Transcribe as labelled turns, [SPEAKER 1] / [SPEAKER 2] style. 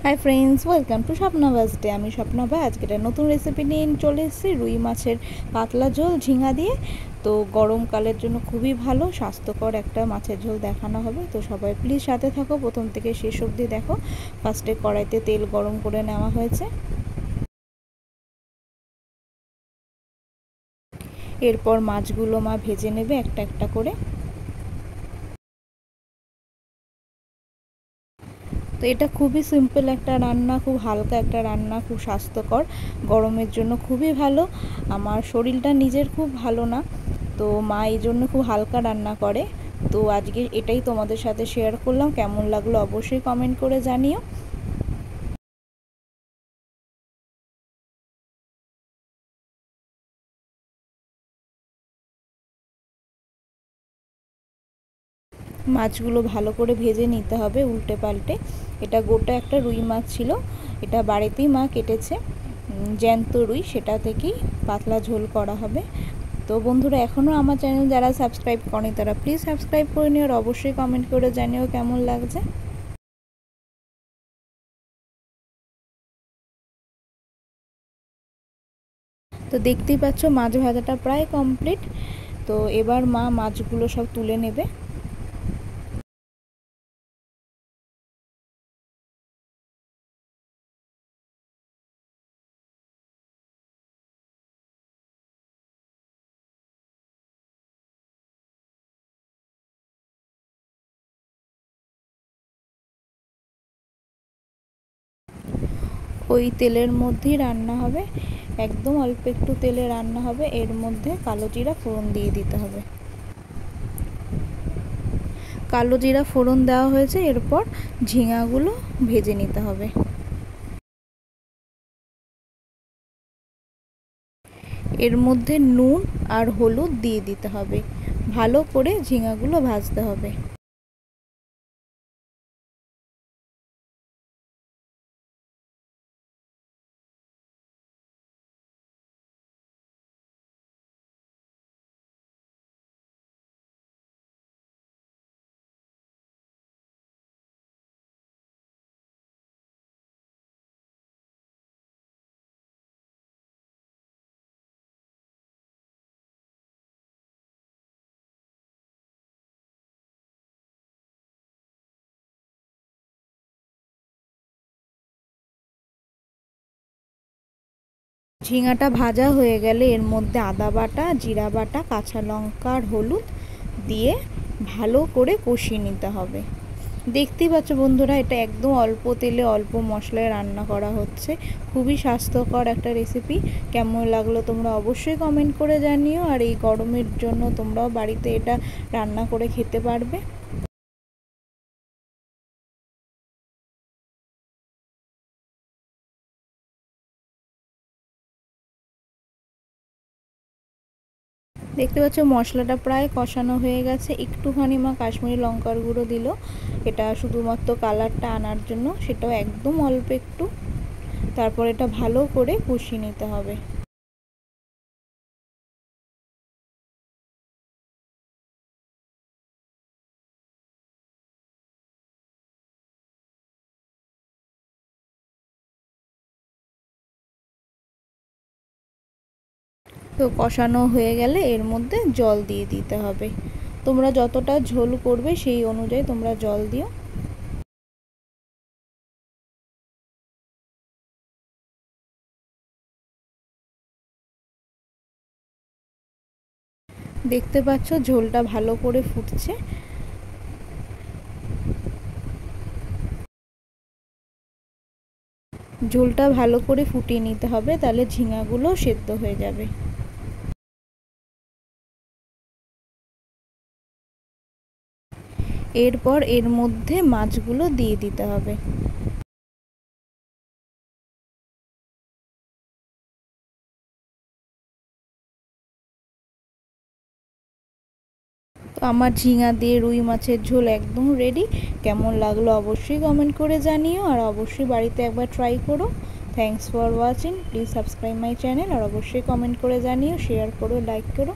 [SPEAKER 1] High friends welcome to Swapnabas day. आमी स्वप्नाबा आज के नतून रेसिपि निये चले एसेछि रुई माछेर पातला झोल झिंगा दिए। तो गरम कालेर जोन्नो खूबই भालो स्वास्थ्यकर एकटा माछेर झोल देखानो होबे। तो सबाई प्लिज साथे थाको, प्रथम थेके शेष अब्दि देखो। फार्स्टे कड़ाइते तेल गरम करे नेওয়া হয়েছে। एरपर माछगुलो मा भेजे नेबे एकटा एकटा करे। तो এটা খুবই সিম্পল একটা রান্না, খুব হালকা একটা রান্না, খুব স্বাস্থ্যকর, গরমের জন্য খুবই ভালো। আমার শরীরটা নিজের খুব ভালো না, তো মা এই জন্য খুব হালকা রান্না করে। তো আজকে এটাই তোমাদের সাথে শেয়ার করলাম। কেমন লাগলো অবশ্যই কমেন্ট করে জানিও। মাছগুলো ভালো করে ভেজে নিতে হবে উল্টে পাল্টে। এটা গোটা একটা রুই মাছ ছিল, এটা বাড়িতেই মা কেটেছে, জ্যান্ত রুই, সেটা থেকেই পাতলা ঝোল করা হবে। তো বন্ধুরা এখনও আমার চ্যানেল যারা সাবস্ক্রাইব করেনি তারা প্লিজ সাবস্ক্রাইব করে নিও আর অবশ্যই কমেন্ট করে জানিও কেমন লাগছে। তো দেখতেই পাচ্ছ মাছ ভাজাটা প্রায় কমপ্লিট। তো এবার মা মাছগুলো সব তুলে নেবে। ওই তেলের মধ্যেই রান্না হবে, একদম অল্প একটু তেলে রান্না হবে। এর মধ্যে কালো জিরা ফোড়ন দিয়ে দিতে হবে। কালো জিরা ফোড়ন দেওয়া হয়েছে, এরপর ঝিঙাগুলো ভেজে নিতে হবে। এর মধ্যে নুন আর হলুদ দিয়ে দিতে হবে, ভালো করে ঝিঙাগুলো ভাজতে হবে। ঝিঙাটা ভাজা হয়ে গেলে এর মধ্যে আদা বাটা, জিরা বাটা, কাঁচা লঙ্কা আর হলুদ দিয়ে ভালো করে কষিয়ে নিতে হবে। দেখতেই পাচ্ছ বন্ধুরা, এটা একদম অল্প তেলে অল্প মশলায় রান্না করা হচ্ছে। খুবই স্বাস্থ্যকর একটা রেসিপি। কেমন লাগলো তোমরা অবশ্যই কমেন্ট করে জানিও। আর এই গরমের জন্য তোমরাও বাড়িতে এটা রান্না করে খেতে পারবে। দেখতে পাচ্ছ মশলাটা প্রায় কষানো হয়ে গেছে। একটুখানি মা কাশ্মীরি লঙ্কার গুঁড়ো দিল, এটা শুধুমাত্র কালারটা আনার জন্য, সেটাও একদম অল্প একটু। তারপর এটা ভালো করে কষিয়ে নিতে হবে। তো কষানো হয়ে গেলে এর মধ্যে জল দিয়ে দিতে হবে। তোমরা যতটা ঝোল করবে সেই অনুযায়ী তোমরা জল দিও। দেখতে পাচ্ছ ঝোলটা ভালো করে ফুটছে। ঝোলটা ভালো করে ফুটিয়ে নিতে হবে, তাহলে ঝিঙাগুলো সেদ্ধ হয়ে যাবে। এরপর এর মধ্যে মাছগুলো দিয়ে দিতে হবে। তো আমার ঝিঙা দিয়ে রুই মাছের ঝোল একদম রেডি। কেমন লাগলো অবশ্যই কমেন্ট করে জানিও আর অবশ্যই বাড়িতে একবার ট্রাই করো। Thanks for watching, please subscribe my channel আর অবশ্যই কমেন্ট করে জানিও, শেয়ার করো, লাইক করো।